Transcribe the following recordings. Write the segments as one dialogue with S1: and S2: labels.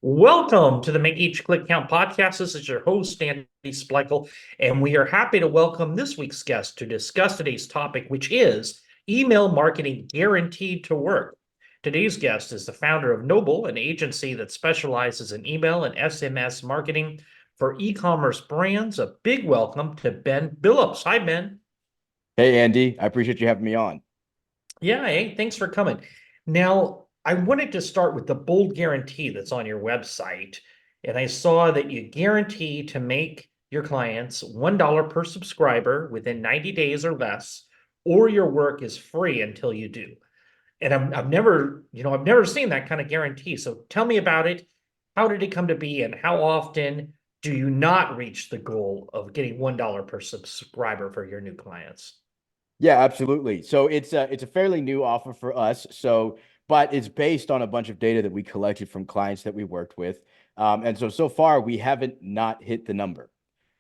S1: Welcome to the Make Each Click Count podcast. This is your host, Andy Spleichel, and we are happy to welcome this week's guest to discuss today's topic, which is email marketing guaranteed to work. Today's guest is the founder of Noble, an agency that specializes in email and SMS marketing for e-commerce brands. A big welcome to Ben Billups. Hi, Ben.
S2: Hey, Andy, I appreciate you having me on.
S1: Yeah, hey, thanks for coming. Now, I wanted to start with the bold guarantee that's on your website. And I saw that you guarantee to make your clients $1 per subscriber within 90 days or less, or your work is free until you do. And I've never, I've never seen that kind of guarantee. So tell me about it. How did it come to be, and how often do you not reach the goal of getting $1 per subscriber for your new clients?
S2: Yeah, absolutely. So it's a fairly new offer for us. But it's based on a bunch of data that we collected from clients that we worked with. And so far we haven't not hit the number.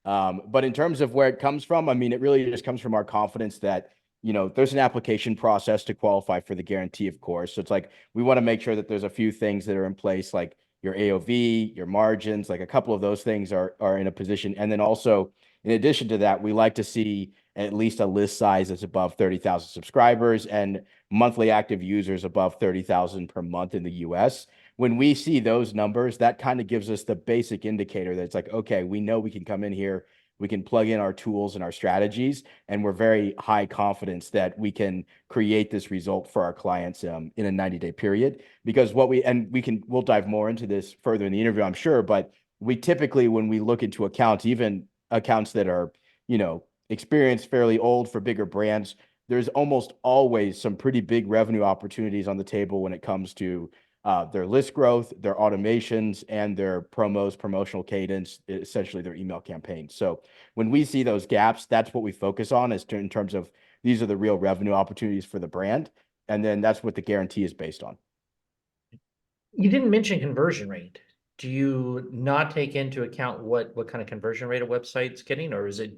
S2: But in terms of where it comes from, I mean, it really just comes from our confidence that, there's an application process to qualify for the guarantee, of course. So it's like we want to make sure that there's a few things that are in place, like your AOV, your margins, like a couple of those things are in a position. And then also, in addition to that, we like to see at least a list size that's above 30,000 subscribers and monthly active users above 30,000 per month in the US. When we see those numbers, that kind of gives us the basic indicator that it's like, okay, we know we can come in here, we can plug in our tools and our strategies, and we're very high confidence that we can create this result for our clients in a 90-day period. Because we'll dive more into this further in the interview, I'm sure, but we typically, when we look into accounts, even accounts that are, experienced, fairly old for bigger brands, there's almost always some pretty big revenue opportunities on the table when it comes to their list growth, their automations, and their promos, promotional cadence, essentially their email campaigns. So when we see those gaps, that's what we focus on in terms of these are the real revenue opportunities for the brand. And then that's what the guarantee is based on.
S1: You didn't mention conversion rate. Do you not take into account what kind of conversion rate a website's getting, or is it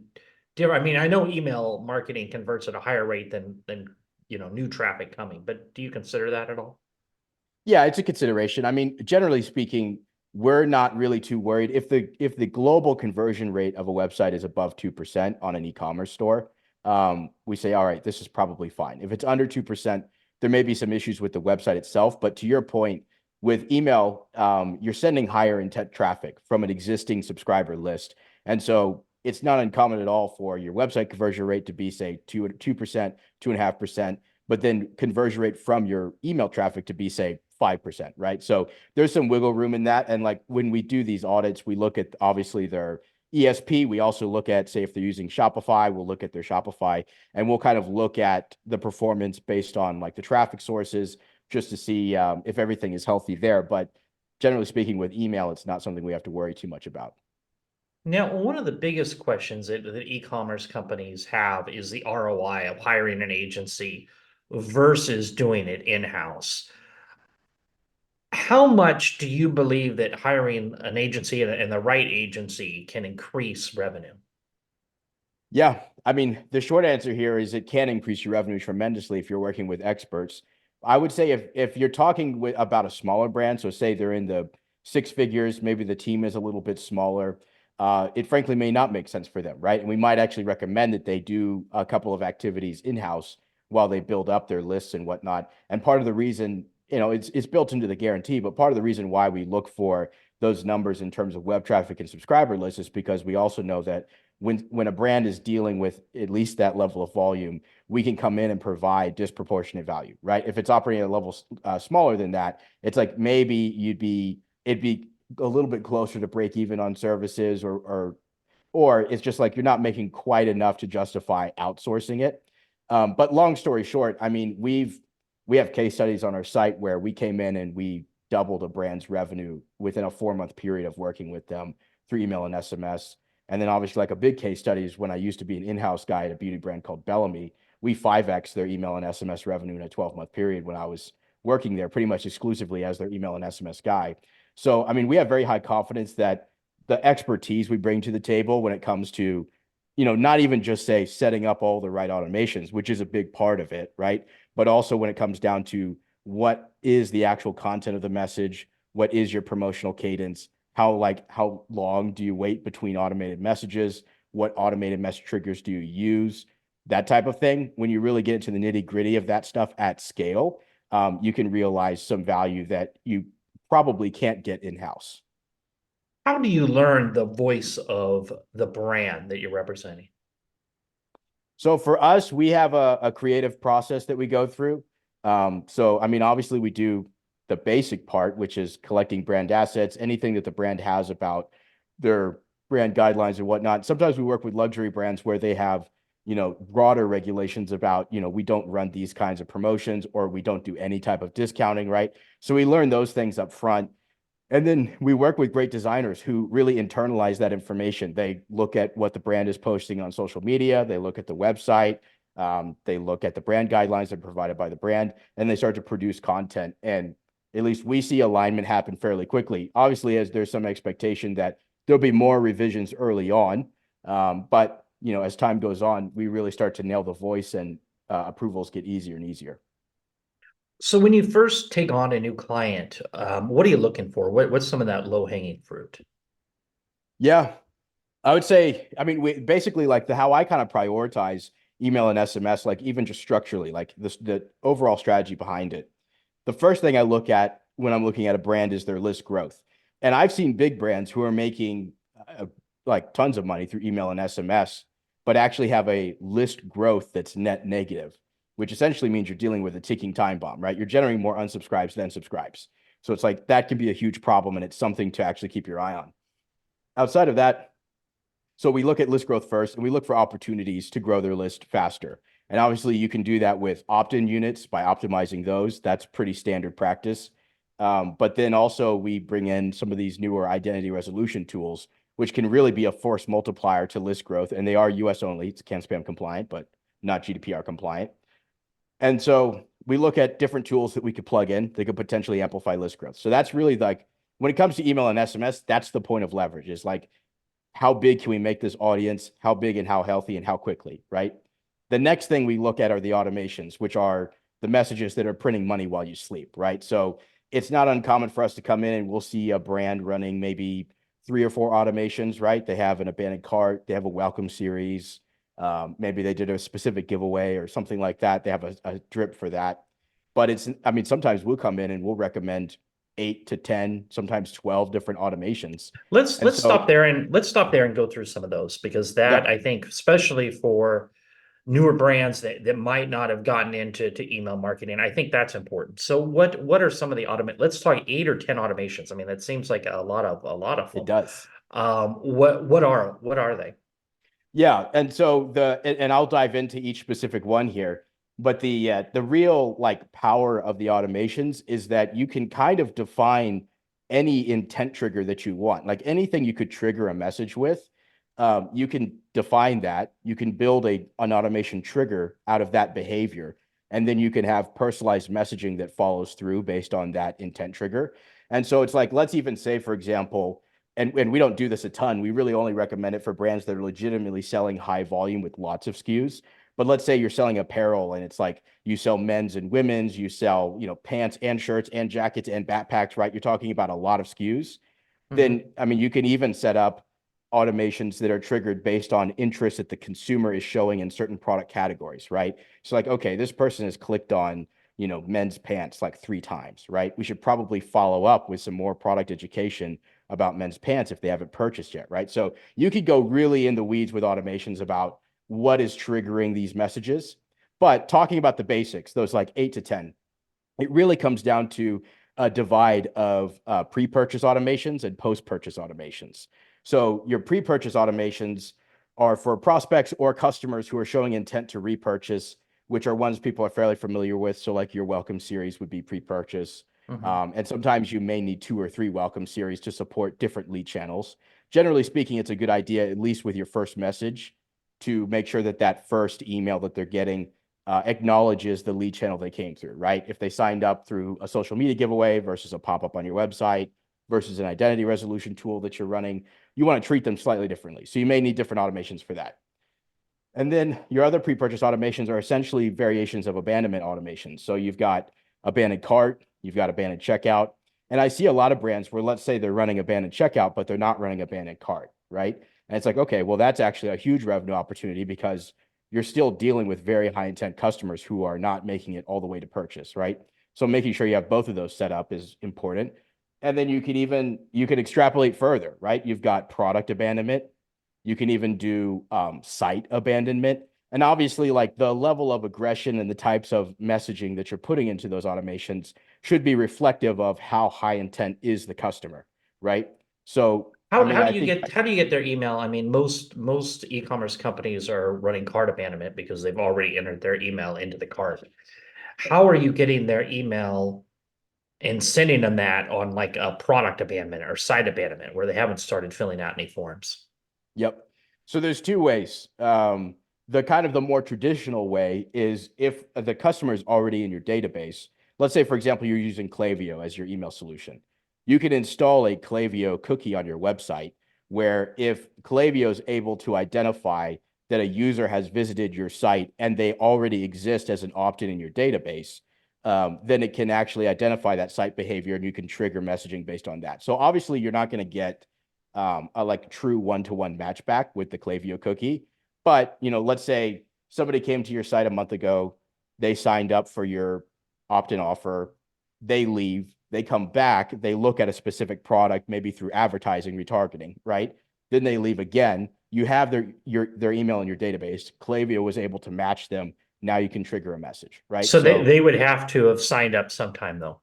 S1: different? I mean, I know email marketing converts at a higher rate than new traffic coming, but do you consider that at all?
S2: Yeah, it's a consideration. I mean, generally speaking, we're not really too worried if the global conversion rate of a website is above 2% on an e-commerce store. We say, all right, this is probably fine. If it's under 2%, there may be some issues with the website itself. But to your point, with email, you're sending higher intent traffic from an existing subscriber list, and so it's not uncommon at all for your website conversion rate to be, say, 2%, 2.5%, but then conversion rate from your email traffic to be, say, 5%, right? So there's some wiggle room in that. And like when we do these audits, we look at obviously their ESP. We also look at, say, if they're using Shopify, we'll look at their Shopify, and we'll kind of look at the performance based on like the traffic sources just to see if everything is healthy there. But generally speaking, with email, it's not something we have to worry too much about.
S1: Now, one of the biggest questions that e-commerce companies have is the ROI of hiring an agency versus doing it in-house. How much do you believe that hiring an agency and the right agency can increase revenue?
S2: Yeah, I mean, the short answer here is it can increase your revenue tremendously if you're working with experts. I would say if you're talking about a smaller brand, so say they're in the six figures, maybe the team is a little bit smaller, it frankly may not make sense for them, right? And we might actually recommend that they do a couple of activities in-house while they build up their lists and whatnot. And part of the reason, it's built into the guarantee, but part of the reason why we look for those numbers in terms of web traffic and subscriber lists is because we also know that when a brand is dealing with at least that level of volume, we can come in and provide disproportionate value, right? If it's operating at a level smaller than that, it's like maybe it'd be a little bit closer to break even on services, or it's just like you're not making quite enough to justify outsourcing it. But long story short, I mean, we have case studies on our site where we came in and we doubled a brand's revenue within a 4 month period of working with them through email and SMS. And then obviously like a big case study is when I used to be an in-house guy at a beauty brand called Bellamy. We 5x their email and SMS revenue in a 12-month period when I was working there pretty much exclusively as their email and SMS guy. So, I mean, we have very high confidence that the expertise we bring to the table when it comes to, not even just say setting up all the right automations, which is a big part of it, right? But also when it comes down to what is the actual content of the message, what is your promotional cadence, how long do you wait between automated messages, what automated message triggers do you use, that type of thing. When you really get into the nitty gritty of that stuff at scale, you can realize some value that you probably can't get in-house.
S1: How do you learn the voice of the brand that you're representing?
S2: So for us, we have a creative process that we go through. So, I mean, obviously, we do the basic part, which is collecting brand assets, anything that the brand has about their brand guidelines and whatnot. Sometimes we work with luxury brands where they have, broader regulations about, we don't run these kinds of promotions or we don't do any type of discounting, right? So we learn those things up front. And then we work with great designers who really internalize that information. They look at what the brand is posting on social media. They look at the website. They look at the brand guidelines that are provided by the brand, and they start to produce content. And at least we see alignment happen fairly quickly. Obviously, as there's some expectation that there'll be more revisions early on. But, as time goes on, we really start to nail the voice and approvals get easier and easier.
S1: So when you first take on a new client, what are you looking for? What's some of that low-hanging fruit?
S2: Yeah, I would say, I mean, we basically like how I kind of prioritize email and SMS, like even just structurally, like the overall strategy behind it. The first thing I look at when I'm looking at a brand is their list growth. And I've seen big brands who are making like tons of money through email and SMS, but actually have a list growth that's net negative, which essentially means you're dealing with a ticking time bomb, right? You're generating more unsubscribes than subscribes. So it's like that can be a huge problem, and it's something to actually keep your eye on. Outside of that, so we look at list growth first, and we look for opportunities to grow their list faster. And obviously, you can do that with opt-in units by optimizing those. That's pretty standard practice. But then also we bring in some of these newer identity resolution tools, which can really be a force multiplier to list growth. And they are US only. It's CAN spam compliant, but not GDPR compliant. And so we look at different tools that we could plug in that could potentially amplify list growth. So that's really like when it comes to email and SMS, that's the point of leverage, is like how big can we make this audience, how big and how healthy and how quickly, right? The next thing we look at are the automations, which are the messages that are printing money while you sleep, right? So it's not uncommon for us to come in and we'll see a brand running maybe 3 or 4 automations, right? They have an abandoned cart, they have a welcome series, maybe they did a specific giveaway or something like that. They have a drip for that. But I mean, sometimes we'll come in and we'll recommend 8 to 10, sometimes 12 different automations.
S1: Let's
S2: And
S1: let's stop
S2: so,
S1: there and let's stop there and go through some of those because that
S2: yeah,
S1: I think, especially for newer brands that might not have gotten into email marketing, I think that's important. So what are some of the automate? Let's talk 8 or 10 automations. I mean, that seems like a lot of
S2: it
S1: them.
S2: does.
S1: What are they?
S2: Yeah, and so and I'll dive into each specific one here, but the real like power of the automations is that you can kind of define any intent trigger that you want. Like anything you could trigger a message with, you can define that. You can build an automation trigger out of that behavior, and then you can have personalized messaging that follows through based on that intent trigger. And so it's like, let's even say, for example, and we don't do this a ton. We really only recommend it for brands that are legitimately selling high volume with lots of SKUs. But let's say you're selling apparel and it's like you sell men's and women's, you sell, pants and shirts and jackets and backpacks, right? You're talking about a lot of SKUs.
S1: Mhm.
S2: Then, I mean, you can even set up automations that are triggered based on interest that the consumer is showing in certain product categories, right? So like, okay, this person has clicked on, men's pants like 3 times, right? We should probably follow up with some more product education about men's pants if they haven't purchased yet, right? So you could go really in the weeds with automations about what is triggering these messages. But talking about the basics, those like 8 to 10, it really comes down to a divide of pre-purchase automations and post-purchase automations. So your pre-purchase automations are for prospects or customers who are showing intent to repurchase, which are ones people are fairly familiar with. So like your welcome series would be pre-purchase.
S1: Mhm.
S2: And sometimes you may need 2 or 3 welcome series to support different lead channels. Generally speaking, it's a good idea, at least with your first message, to make sure that that first email that they're getting acknowledges the lead channel they came through, right? If they signed up through a social media giveaway versus a pop-up on your website versus an identity resolution tool that you're running, you want to treat them slightly differently. So you may need different automations for that. And then your other pre-purchase automations are essentially variations of abandonment automations. So you've got abandoned cart, you've got abandoned checkout. And I see a lot of brands where, let's say they're running abandoned checkout, but they're not running abandoned cart, right? And it's like, okay, well, that's actually a huge revenue opportunity because you're still dealing with very high intent customers who are not making it all the way to purchase, right? So making sure you have both of those set up is important. And then you can extrapolate further, right? You've got product abandonment. You can even do site abandonment. And obviously, like the level of aggression and the types of messaging that you're putting into those automations should be reflective of how high intent is the customer, right? So, I mean, I think,
S1: How do you get their email? I mean, most e-commerce companies are running cart abandonment because they've already entered their email into the cart. How are you getting their email and sending them that on like a product abandonment or site abandonment where they haven't started filling out any forms?
S2: yep. So there's two ways. The kind of the more traditional way is if the customer is already in your database. Let's say, for example, you're using Klaviyo as your email solution. You can install a Klaviyo cookie on your website where if Klaviyo is able to identify that a user has visited your site and they already exist as an opt-in in your database, then it can actually identify that site behavior and you can trigger messaging based on that. So obviously, you're not going to get a like true one-to-one match back with the Klaviyo cookie. But, let's say somebody came to your site a month ago, they signed up for your opt-in offer, they leave, they come back, they look at a specific product, maybe through advertising, retargeting, right? Then they leave again. You have their email in your database. Klaviyo was able to match them. Now you can trigger a message, right?
S1: So
S2: So
S1: they would have to have signed up sometime though.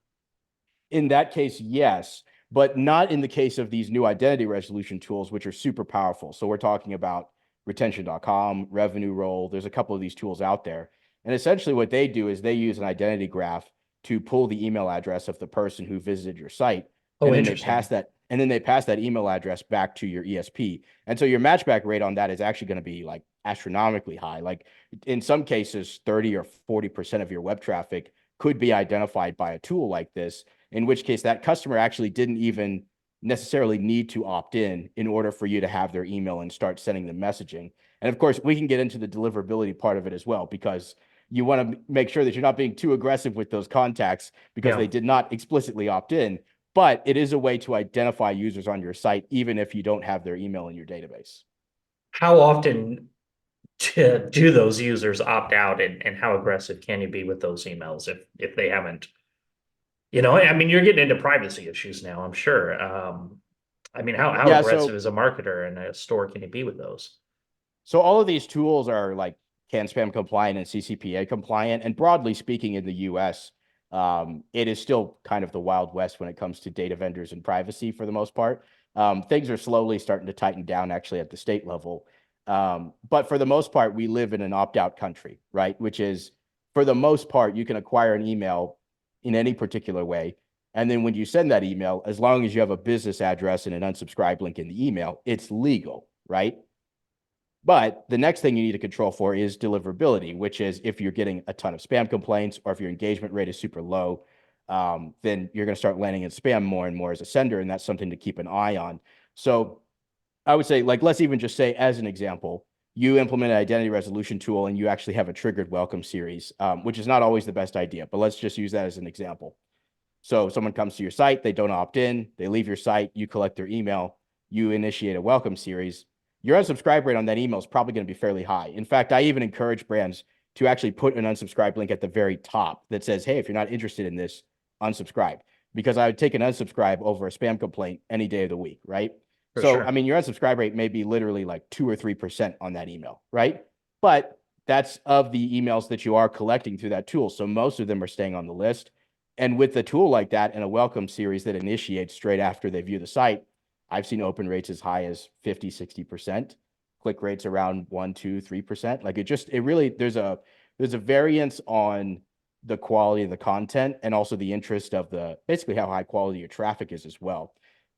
S2: in that case, yes, but not in the case of these new identity resolution tools, which are super powerful. So we're talking about retention.com, revenue roll. There's a couple of these tools out there. And essentially what they do is they use an identity graph to pull the email address of the person who visited your site.
S1: Oh, interesting.
S2: And then they pass that email address back to your ESP. And so your matchback rate on that is actually going to be like astronomically high. Like in some cases, 30 or 40% of your web traffic could be identified by a tool like this, in which case that customer actually didn't even necessarily need to opt in order for you to have their email and start sending them messaging. And of course, we can get into the deliverability part of it as well, because you want to make sure that you're not being too aggressive with those contacts because they
S1: Yeah.
S2: did not explicitly opt in. But it is a way to identify users on your site, even if you don't have their email in your database.
S1: How often do those users opt out and how aggressive can you be with those emails if they haven't? I mean, you're getting into privacy issues now, I'm sure. I mean, how
S2: Yeah,
S1: aggressive as a marketer and a store can you be with those?
S2: so all of these tools are like CAN spam compliant and CCPA compliant. And broadly speaking, in the US, it is still kind of the Wild West when it comes to data vendors and privacy for the most part. Things are slowly starting to tighten down actually at the state level. But for the most part, we live in an opt out country, right? Which is, for the most part, you can acquire an email in any particular way. And then when you send that email, as long as you have a business address and an unsubscribe link in the email, it's legal, right? But the next thing you need to control for is deliverability, which is if you're getting a ton of spam complaints or if your engagement rate is super low, then you're going to start landing in spam more and more as a sender. And that's something to keep an eye on. So I would say, like, let's even just say, as an example, you implement an identity resolution tool and you actually have a triggered welcome series, which is not always the best idea, but let's just use that as an example. So someone comes to your site, they don't opt in, they leave your site, you collect their email, you initiate a welcome series. Your unsubscribe rate on that email is probably going to be fairly high. In fact, I even encourage brands to actually put an unsubscribe link at the very top that says, hey, if you're not interested in this, unsubscribe. Because I would take an unsubscribe over a spam complaint any day of the week, right?
S1: For
S2: So, I
S1: sure.
S2: mean, your unsubscribe rate may be literally like 2 or 3% on that email, right? But that's of the emails that you are collecting through that tool. So most of them are staying on the list. And with a tool like that and a welcome series that initiates straight after they view the site, I've seen open rates as high as 50, 60%, click rates around 1, 2, 3%. Like it really, there's a variance on the quality of the content and also the interest of basically how high quality your traffic is as well.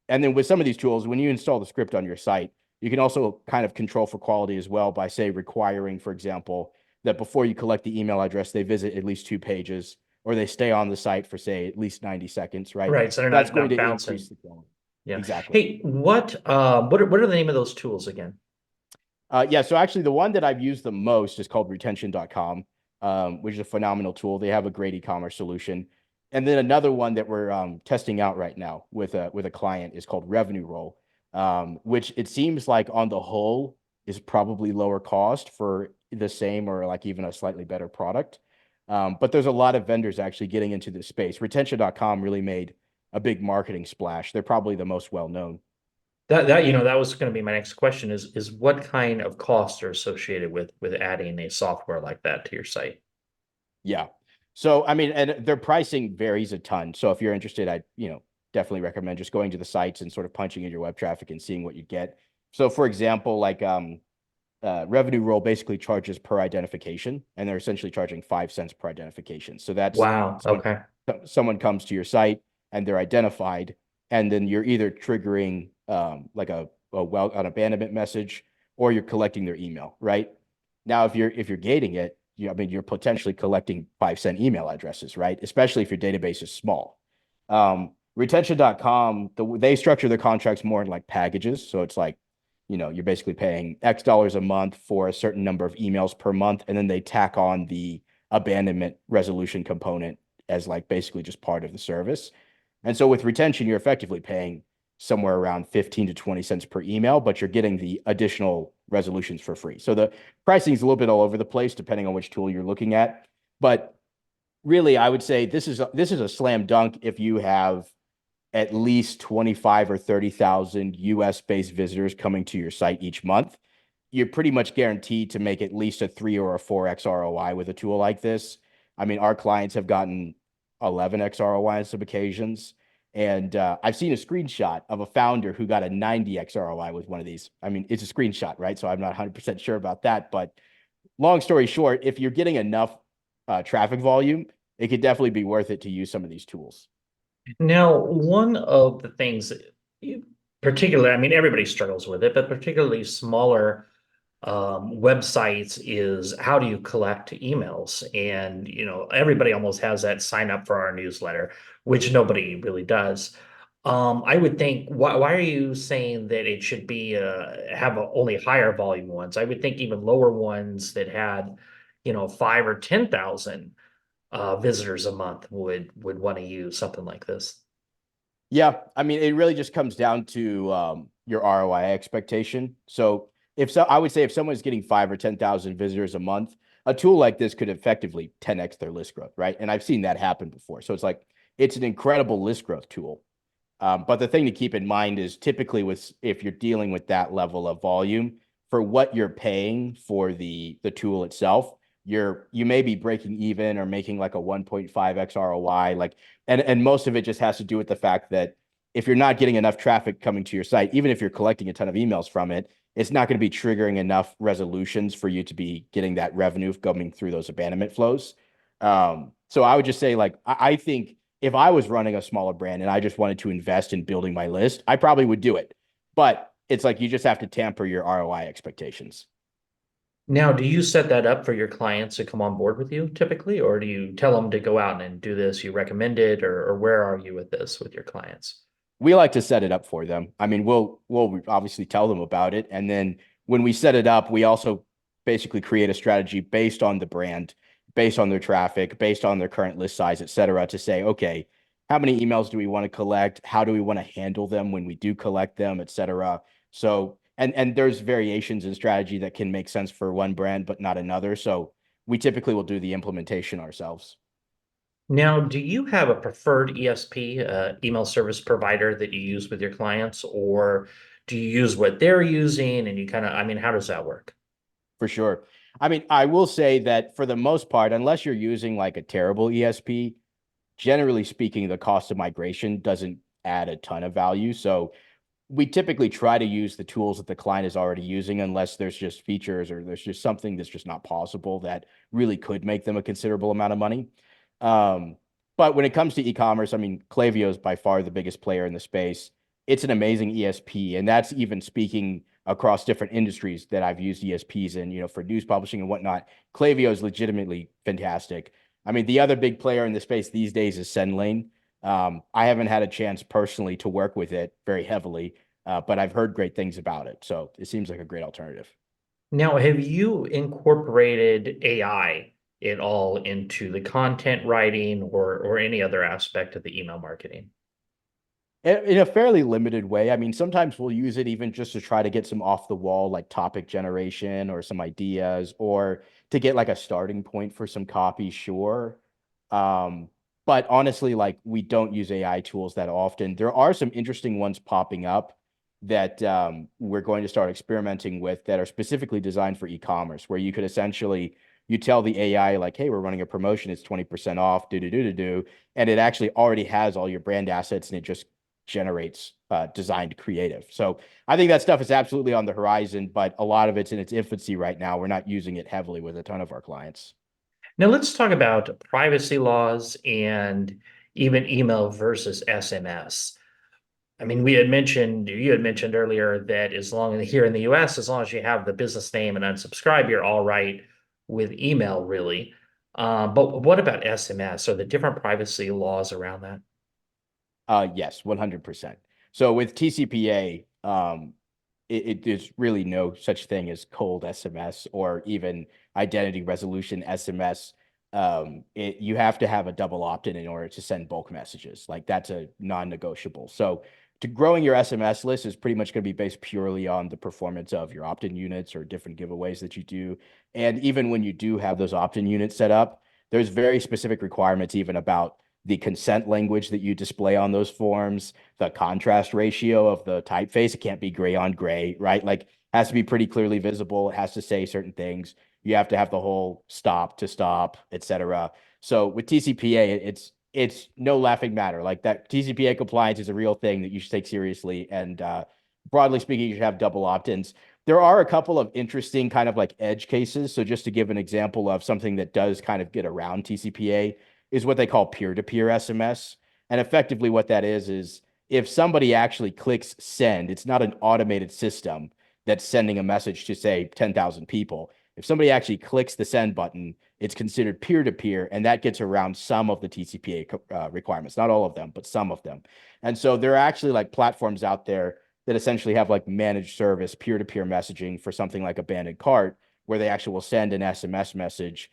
S2: And then with some of these tools, when you install the script on your site, you can also kind of control for quality as well by, say, requiring, for example, that before you collect the email address, they visit at least 2 pages or they stay on the site for, say, at least 90 seconds, right?
S1: Right. So they're
S2: That's going
S1: not
S2: to
S1: bouncing.
S2: increase the quality.
S1: Yeah.
S2: Exactly.
S1: Hey, what are the name of those tools again?
S2: Yeah, so actually the one that I've used the most is called retention.com, which is a phenomenal tool. They have a great e-commerce solution. And then another one that we're testing out right now with a client is called Revenue Roll, which it seems like on the whole is probably lower cost for the same or like even a slightly better product. But there's a lot of vendors actually getting into this space. Retention.com really made a big marketing splash. They're probably the most well known.
S1: That was going to be my next question is what kind of costs are associated with adding a software like that to your site?
S2: Yeah. So I mean, and their pricing varies a ton. So if you're interested, I definitely recommend just going to the sites and sort of punching in your web traffic and seeing what you get. So for example, like Revenue Roll basically charges per identification, and they're essentially charging 5 cents per identification. So that's
S1: Wow.
S2: someone,
S1: Okay.
S2: someone comes to your site and they're identified, and then you're either triggering like an abandonment message, or you're collecting their email, right? Now, if you're gating it, I mean, you're potentially collecting 5 cent email addresses, right? Especially if your database is small. Retention.com, they structure their contracts more in like packages. So it's like, you're basically paying X dollars a month for a certain number of emails per month. And then they tack on the abandonment resolution component as like basically just part of the service. And so with retention, you're effectively paying somewhere around 15 to 20 cents per email, but you're getting the additional resolutions for free. So the pricing is a little bit all over the place depending on which tool you're looking at. But really, I would say this is a slam dunk if you have at least 25 or 30,000 US based visitors coming to your site each month. You're pretty much guaranteed to make at least a 3 or a 4x ROI with a tool like this. I mean, our clients have gotten 11x ROI on some occasions. And I've seen a screenshot of a founder who got a 90x ROI with one of these. I mean, it's a screenshot, right? So I'm not 100% sure about that. But long story short, if you're getting enough traffic volume, it could definitely be worth it to use some of these tools.
S1: Now, one of the things, particularly, I mean, everybody struggles with it, but particularly smaller websites is how do you collect emails? And, everybody almost has that sign up for our newsletter, which nobody really does. I would think, why are you saying that it should be have only higher volume ones? I would think even lower ones that had, 5 or 10,000 visitors a month would want to use something like this.
S2: Yeah, I mean, it really just comes down to your ROI expectation. So I would say if someone's getting 5 or 10,000 visitors a month, a tool like this could effectively 10x their list growth, right? And I've seen that happen before. So it's an incredible list growth tool. But the thing to keep in mind is typically if you're dealing with that level of volume, for what you're paying for the tool itself, you may be breaking even or making like a 1.5x ROI. Like, and most of it just has to do with the fact that if you're not getting enough traffic coming to your site, even if you're collecting a ton of emails from it, it's not going to be triggering enough resolutions for you to be getting that revenue coming through those abandonment flows. So I would just say, like, I think if I was running a smaller brand and I just wanted to invest in building my list, I probably would do it. But it's like you just have to temper your ROI expectations.
S1: Now, do you set that up for your clients to come on board with you typically, or do you tell them to go out and do this? You recommend it, or where are you with this with your clients?
S2: We like to set it up for them. I mean, we'll obviously tell them about it, and then when we set it up, we also basically create a strategy based on the brand, based on their traffic, based on their current list size, et cetera, to say, okay, how many emails do we want to collect? How do we want to handle them when we do collect them, et cetera. So, and there's variations in strategy that can make sense for one brand but not another. So we typically will do the implementation ourselves.
S1: Now, do you have a preferred ESP, email service provider that you use with your clients, or do you use what they're using and you kind of, I mean, how does that work?
S2: For sure. I mean, I will say that for the most part, unless you're using like a terrible ESP, generally speaking, the cost of migration doesn't add a ton of value. So we typically try to use the tools that the client is already using, unless there's just features or there's just something that's just not possible that really could make them a considerable amount of money. Um, but when it comes to e-commerce, I mean, Klaviyo is by far the biggest player in the space. It's an amazing ESP, and that's even speaking across different industries that I've used ESPs in, for news publishing and whatnot. Klaviyo is legitimately fantastic. I mean, the other big player in the space these days is SendLane. I haven't had a chance personally to work with it very heavily, but I've heard great things about it. So it seems like a great alternative.
S1: Now, have you incorporated AI it all into the content writing or any other aspect of the email marketing?
S2: In a fairly limited way. I mean, sometimes we'll use it even just to try to get some off the wall, like topic generation or some ideas, or to get like a starting point for some copy, sure. Um, but honestly, like we don't use AI tools that often. There are some interesting ones popping up that we're going to start experimenting with that are specifically designed for e-commerce, where you could essentially you tell the AI like, hey, we're running a promotion, it's 20% off, do, and it actually already has all your brand assets and it just generates designed creative. So I think that stuff is absolutely on the horizon, but a lot of it's in its infancy right now. We're not using it heavily with a ton of our clients.
S1: Now let's talk about privacy laws and even email versus SMS. I mean, you had mentioned earlier that as long as here in the US, as long as you have the business name and unsubscribe, you're all right with email, really. But what about SMS? Are the different privacy laws around that?
S2: Yes, 100%. So with TCPA, there's really no such thing as cold SMS or even identity resolution SMS. You have to have a double opt-in in order to send bulk messages. Like that's a non-negotiable. So to growing your SMS list is pretty much going to be based purely on the performance of your opt-in units or different giveaways that you do. And even when you do have those opt-in units set up, there's very specific requirements even about the consent language that you display on those forms, the contrast ratio of the typeface. It can't be gray on gray, right? Like has to be pretty clearly visible. It has to say certain things. You have to have the whole stop to stop, etc. So with TCPA, it's no laughing matter. Like that TCPA compliance is a real thing that you should take seriously. And broadly speaking, you should have double opt-ins. There are a couple of interesting kind of like edge cases. So just to give an example of something that does kind of get around TCPA, is what they call peer-to-peer SMS. And effectively what that is if somebody actually clicks send, it's not an automated system that's sending a message to say 10,000 people. If somebody actually clicks the send button, it's considered peer-to-peer, and that gets around some of the TCPA requirements, not all of them, but some of them. And so there are actually like platforms out there that essentially have like managed service peer-to-peer messaging for something like abandoned cart, where they actually will send an SMS message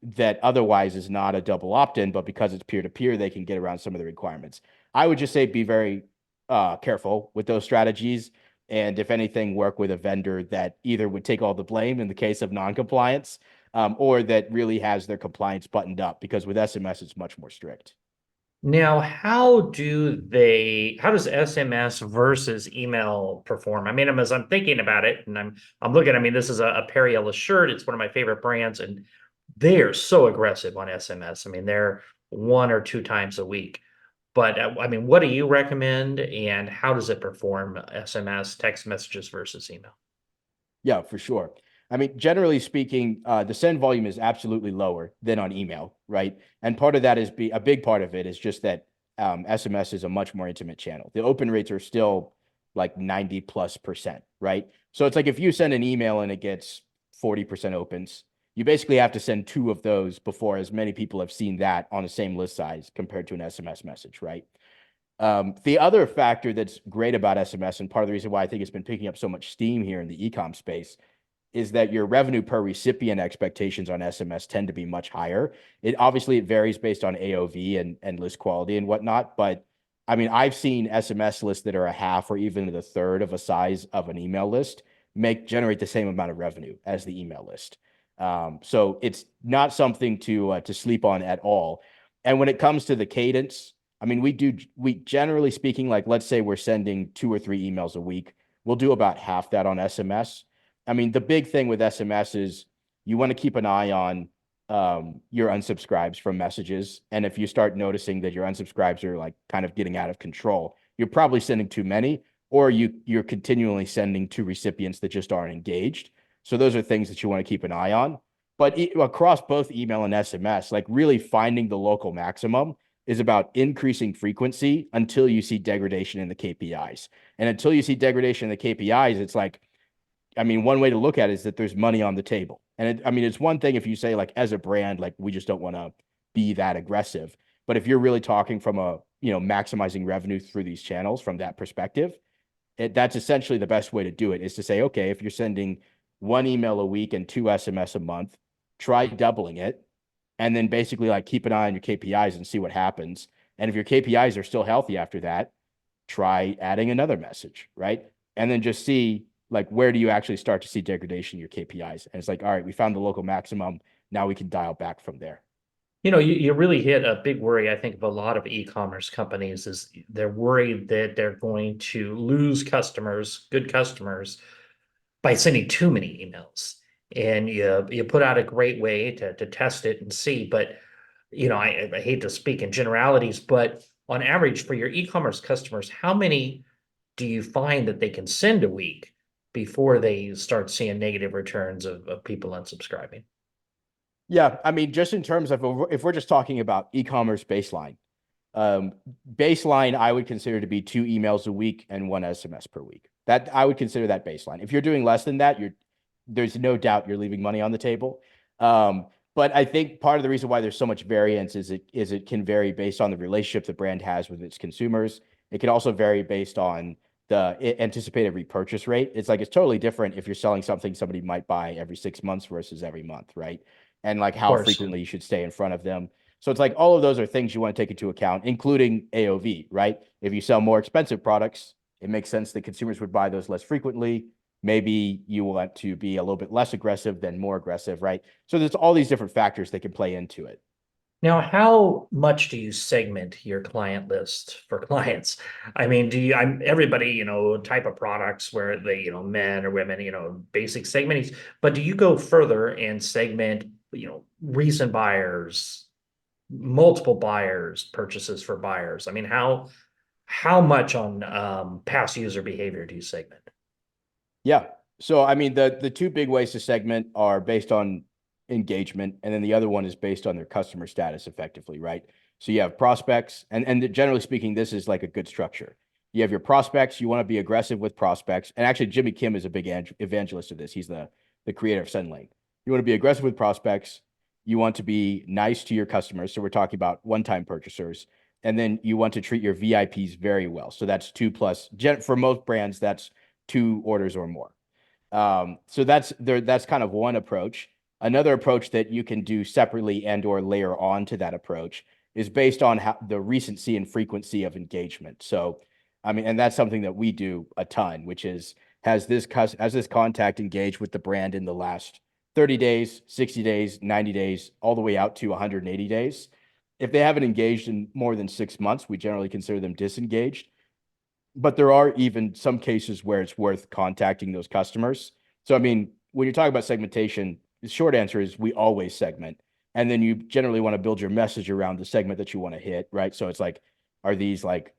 S2: that otherwise is not a double opt-in, but because it's peer-to-peer, they can get around some of the requirements. I would just say be very careful with those strategies. And if anything, work with a vendor that either would take all the blame in the case of non-compliance, or that really has their compliance buttoned up, because with SMS, it's much more strict.
S1: Now, how does SMS versus email perform? I mean, as I'm thinking about it and I'm looking, I mean, this is a Perry Ellis shirt. It's one of my favorite brands, and they are so aggressive on SMS. I mean, they're one or two times a week. But I mean, what do you recommend and how does it perform SMS, text messages versus email?
S2: Yeah, for sure. I mean, generally speaking, the send volume is absolutely lower than on email, right? And part of that is a big part of it is just that SMS is a much more intimate channel. The open rates are still like 90+%, right? So it's like if you send an email and it gets 40% opens, you basically have to send two of those before as many people have seen that on the same list size compared to an SMS message, right? The other factor that's great about SMS, and part of the reason why I think it's been picking up so much steam here in the e-com space, is that your revenue per recipient expectations on SMS tend to be much higher. It varies based on AOV and list quality and whatnot, but I mean, I've seen SMS lists that are a half or even the third of a size of an email list generate the same amount of revenue as the email list. So it's not something to sleep on at all. And when it comes to the cadence, I mean, we generally speaking, like let's say we're sending 2 or 3 emails a week, we'll do about half that on SMS. I mean, the big thing with SMS is you want to keep an eye on your unsubscribes from messages. And if you start noticing that your unsubscribes are like kind of getting out of control, you're probably sending too many, or you're continually sending to recipients that just aren't engaged. So those are things that you want to keep an eye on. But across both email and SMS, like really finding the local maximum is about increasing frequency until you see degradation in the KPIs. And until you see degradation in the KPIs, it's like, I mean, one way to look at it is that there's money on the table. And I mean, it's one thing if you say like as a brand, like we just don't want to be that aggressive. But if you're really talking from maximizing revenue through these channels from that perspective, that's essentially the best way to do it is to say, okay, if you're sending one email a week and 2 SMS a month, try doubling it, and then basically like keep an eye on your KPIs and see what happens. And if your KPIs are still healthy after that, try adding another message, right? And then just see like where do you actually start to see degradation in your KPIs. And it's like, all right, we found the local maximum. Now we can dial back from there.
S1: You really hit a big worry, I think, of a lot of e-commerce companies is they're worried that they're going to lose customers, good customers, by sending too many emails. And you put out a great way to test it and see. But I hate to speak in generalities, but on average for your e-commerce customers, how many do you find that they can send a week before they start seeing negative returns of people unsubscribing?
S2: Yeah, I mean, just in terms of if we're just talking about e-commerce baseline, um, baseline I would consider to be 2 emails a week and 1 SMS per week. That I would consider that baseline. If you're doing less than that, there's no doubt you're leaving money on the table. But I think part of the reason why there's so much variance is it can vary based on the relationship the brand has with its consumers. It can also vary based on the anticipated repurchase rate. It's totally different if you're selling something somebody might buy every 6 months versus every month, right? And like
S1: Of
S2: how
S1: course.
S2: frequently you should stay in front of them. So it's like all of those are things you want to take into account, including AOV, right? If you sell more expensive products, it makes sense that consumers would buy those less frequently. Maybe you want to be a little bit less aggressive than more aggressive, right? So there's all these different factors that can play into it.
S1: Now, how much do you segment your client list for clients? I mean, everybody, type of products where they, men or women, basic segmenting, but do you go further and segment, recent buyers, multiple buyers, purchases for buyers? I mean, how much on past user behavior do you segment?
S2: Yeah. So I mean the two big ways to segment are based on engagement, and then the other one is based on their customer status effectively, right? So you have prospects, and generally speaking, this is like a good structure. You have your prospects, you want to be aggressive with prospects. And actually Jimmy Kim is a big evangelist of this. He's the creator of Sendlane. You want to be aggressive with prospects, you want to be nice to your customers. So we're talking about one-time purchasers. And then you want to treat your VIPs very well. So that's two plus for most brands, that's 2 orders or more. So that's kind of one approach. Another approach that you can do separately and or layer on to that approach is based on how the recency and frequency of engagement. So, I mean, and that's something that we do a ton, which is has this contact engaged with the brand in the last 30 days, 60 days, 90 days, all the way out to 180 days. If they haven't engaged in more than 6 months, we generally consider them disengaged, but there are even some cases where it's worth contacting those customers. So, I mean, when you're talking about segmentation, the short answer is we always segment. And then you generally want to build your message around the segment that you want to hit, right? So it's like, are these like,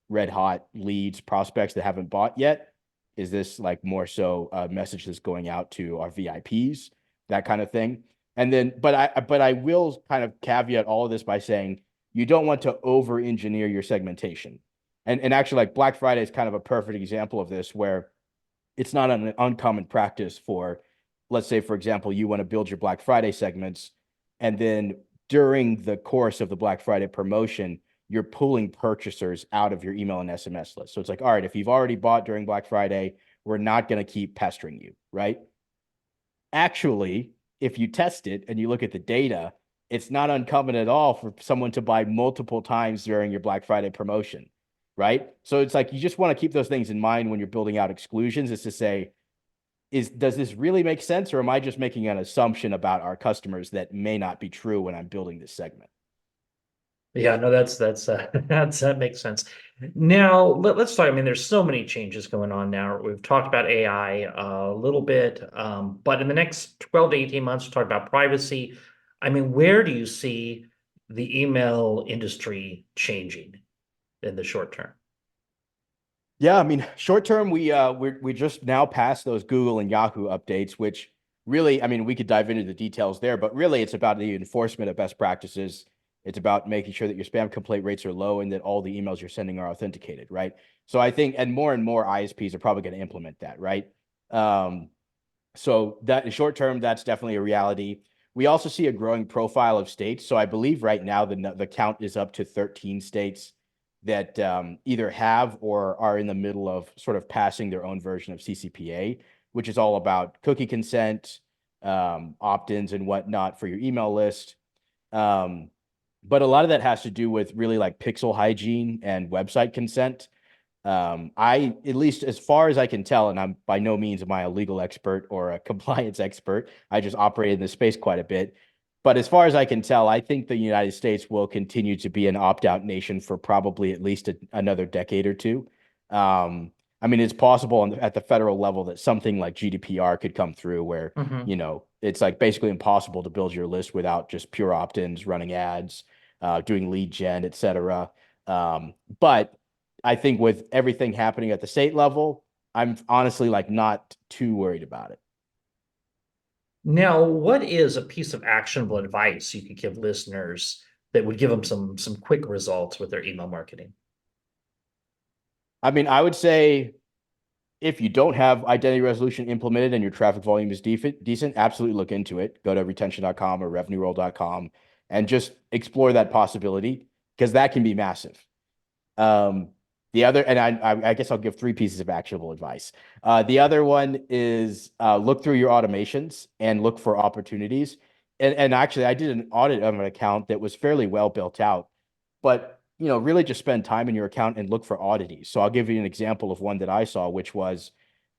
S2: red hot leads, prospects that haven't bought yet? Is this like more so a message that's going out to our VIPs, that kind of thing? And then, but I will kind of caveat all of this by saying you don't want to over engineer your segmentation. And actually, like Black Friday is kind of a perfect example of this, where it's not an uncommon practice for, let's say, for example, you want to build your Black Friday segments, and then during the course of the Black Friday promotion, you're pulling purchasers out of your email and SMS list. So it's like, all right, if you've already bought during Black Friday, we're not going to keep pestering you, right? Actually, if you test it and you look at the data, it's not uncommon at all for someone to buy multiple times during your Black Friday promotion, right? So it's like you just want to keep those things in mind when you're building out exclusions, is to say, does this really make sense, or am I just making an assumption about our customers that may not be true when I'm building this segment?
S1: Yeah, no, that makes sense. Now let's talk. I mean, there's so many changes going on now. We've talked about AI a little bit, but in the next 12 to 18 months, we'll talk about privacy. I mean, where do you see the email industry changing in the short term?
S2: Yeah, I mean, short term, we just now passed those Google and Yahoo updates, which really, I mean, we could dive into the details there, but really it's about the enforcement of best practices. It's about making sure that your spam complaint rates are low and that all the emails you're sending are authenticated, right? So I think, and more ISPs are probably going to implement that, right? Um, so that in short term, that's definitely a reality. We also see a growing profile of states. So I believe right now the count is up to 13 states that either have or are in the middle of sort of passing their own version of CCPA, which is all about cookie consent, opt-ins and whatnot for your email list. Um, but a lot of that has to do with really like pixel hygiene and website consent. At least as far as I can tell, and I'm by no means am I a legal expert or a compliance expert. I just operate in this space quite a bit. But as far as I can tell, I think the United States will continue to be an opt-out nation for probably at least another decade or two. I mean, it's possible at the federal level that something like GDPR could come through where,
S1: Mhm.
S2: it's like basically impossible to build your list without just pure opt-ins, running ads, doing lead gen, et cetera. But I think with everything happening at the state level, I'm honestly like not too worried about it.
S1: Now, what is a piece of actionable advice you could give listeners that would give them some quick results with their email marketing?
S2: I mean, I would say if you don't have identity resolution implemented and your traffic volume is decent, absolutely look into it. Go to retention.com or revenueroll.com and just explore that possibility because that can be massive. Um, the other, and I guess I'll give three pieces of actionable advice. The other one is look through your automations and look for opportunities. And actually, I did an audit of an account that was fairly well built out, but really just spend time in your account and look for oddities. So I'll give you an example of one that I saw, which was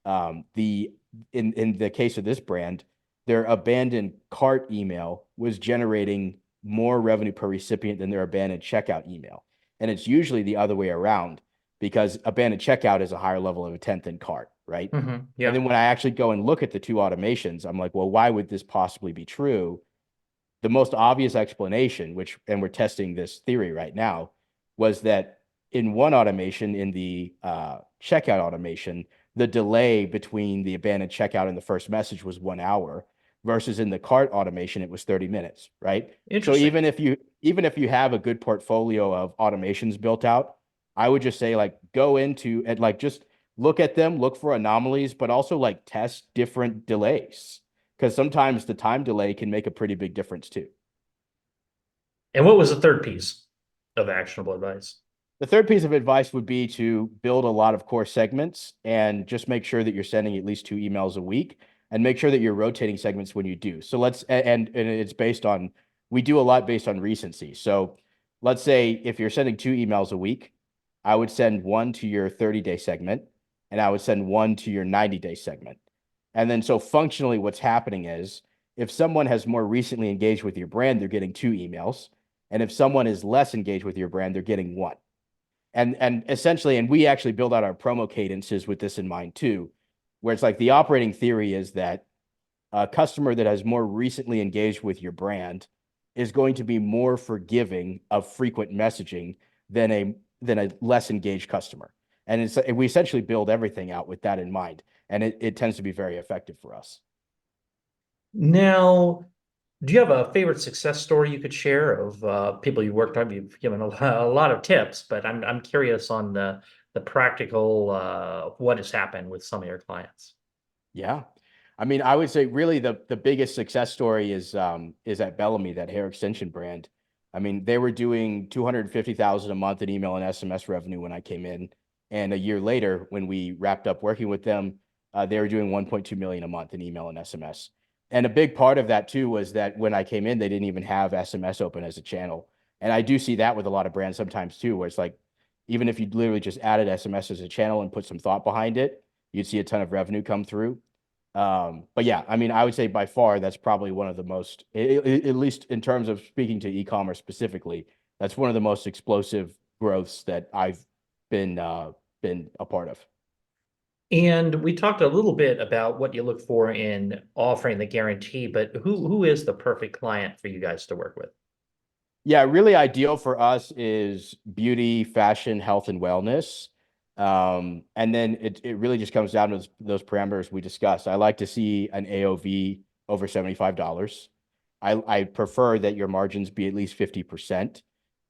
S2: the in the case of this brand, their abandoned cart email was generating more revenue per recipient than their abandoned checkout email. And it's usually the other way around because abandoned checkout is a higher level of intent than cart, right? And
S1: Yeah.
S2: then when I actually go and look at the two automations, I'm like, well, why would this possibly be true? The most obvious explanation, and we're testing this theory right now, was that in one automation, in the checkout automation, the delay between the abandoned checkout and the first message was 1 hour, versus in the cart automation, it was 30 minutes, right? So
S1: Interesting.
S2: even if you have a good portfolio of automations built out, I would just say like go into and like just look at them, look for anomalies, but also like test different delays because sometimes the time delay can make a pretty big difference too.
S1: And what was the third piece of actionable advice?
S2: The third piece of advice would be to build a lot of core segments and just make sure that you're sending at least 2 emails a week and make sure that you're rotating segments when you do. So and it's based on, we do a lot based on recency. So let's say if you're sending 2 emails a week, I would send one to your 30-day segment and I would send one to your 90-day segment. And then so functionally what's happening is if someone has more recently engaged with your brand, they're getting 2 emails. And if someone is less engaged with your brand, they're getting one. And essentially, and we actually build out our promo cadences with this in mind too, where it's like the operating theory is that a customer that has more recently engaged with your brand is going to be more forgiving of frequent messaging than a less engaged customer. And we essentially build everything out with that in mind. And it tends to be very effective for us.
S1: Now, do you have a favorite success story you could share of people you worked on? You've given a lot of tips, but I'm curious on the practical what has happened with some of your clients.
S2: Yeah. I mean, I would say really the biggest success story is at Bellamy, that hair extension brand. I mean, they were doing 250,000 a month in email and SMS revenue when I came in. And a year later, when we wrapped up working with them, they were doing 1.2 million a month in email and SMS. And a big part of that too was that when I came in, they didn't even have SMS open as a channel. And I do see that with a lot of brands sometimes too, where it's like, even if you literally just added SMS as a channel and put some thought behind it, you'd see a ton of revenue come through. But yeah, I mean, I would say by far that's probably one of the most, at least in terms of speaking to e-commerce specifically, that's one of the most explosive growths that I've been a part of.
S1: And we talked a little bit about what you look for in offering the guarantee, but who is the perfect client for you guys to work with?
S2: Yeah, really ideal for us is beauty, fashion, health, and wellness. And then it really just comes down to those parameters we discussed. I like to see an AOV over $75. I prefer that your margins be at least 50%.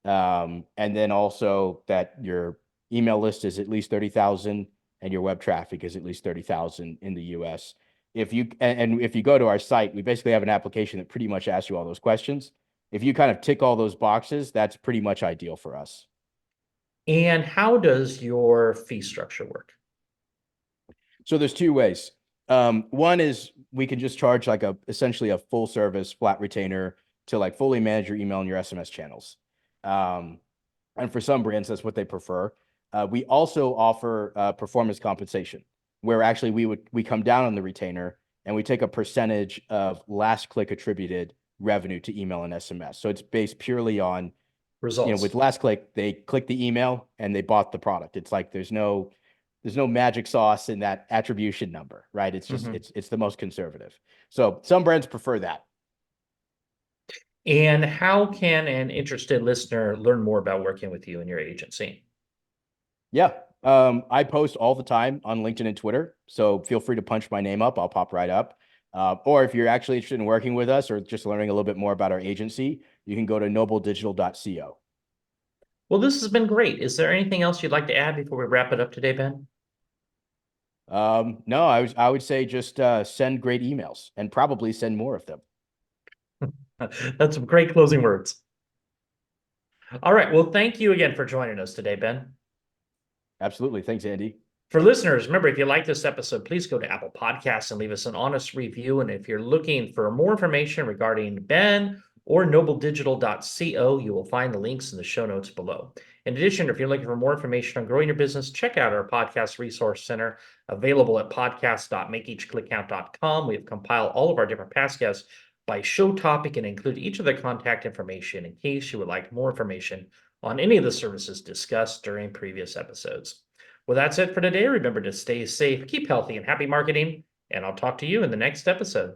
S2: And then also that your email list is at least 30,000 and your web traffic is at least 30,000 in the US. And if you go to our site, we basically have an application that pretty much asks you all those questions. If you kind of tick all those boxes, that's pretty much ideal for us.
S1: And how does your fee structure work?
S2: So there's two ways. One is we can just charge like essentially a full service flat retainer to like fully manage your email and your SMS channels. Um, and for some brands, that's what they prefer. We also offer performance compensation, where actually we come down on the retainer and we take a percentage of last click attributed revenue to email and SMS. So it's based purely on, with
S1: Results.
S2: last click, they click the email and they bought the product. It's like there's no magic sauce in that attribution number, right? It's just
S1: Mhm.
S2: it's the most conservative. So some brands prefer that.
S1: And how can an interested listener learn more about working with you and your agency?
S2: Yeah. I post all the time on LinkedIn and Twitter, so feel free to punch my name up. I'll pop right up. Or if you're actually interested in working with us or just learning a little bit more about our agency, you can go to nobledigital.co.
S1: Well, this has been great. Is there anything else you'd like to add before we wrap it up today, Ben?
S2: No, I would say just send great emails and probably send more of them.
S1: That's some great closing words. All right. Well, thank you again for joining us today, Ben.
S2: Absolutely. Thanks, Andy.
S1: For listeners, remember, if you like this episode, please go to Apple Podcasts and leave us an honest review. And if you're looking for more information regarding Ben or nobledigital.co, you will find the links in the show notes below. In addition, if you're looking for more information on growing your business, check out our podcast resource center available at podcast.makeeachclickcount.com. We have compiled all of our different past guests by show topic and include each of their contact information in case you would like more information on any of the services discussed during previous episodes. Well, that's it for today. Remember to stay safe, keep healthy, and happy marketing. And I'll talk to you in the next episode.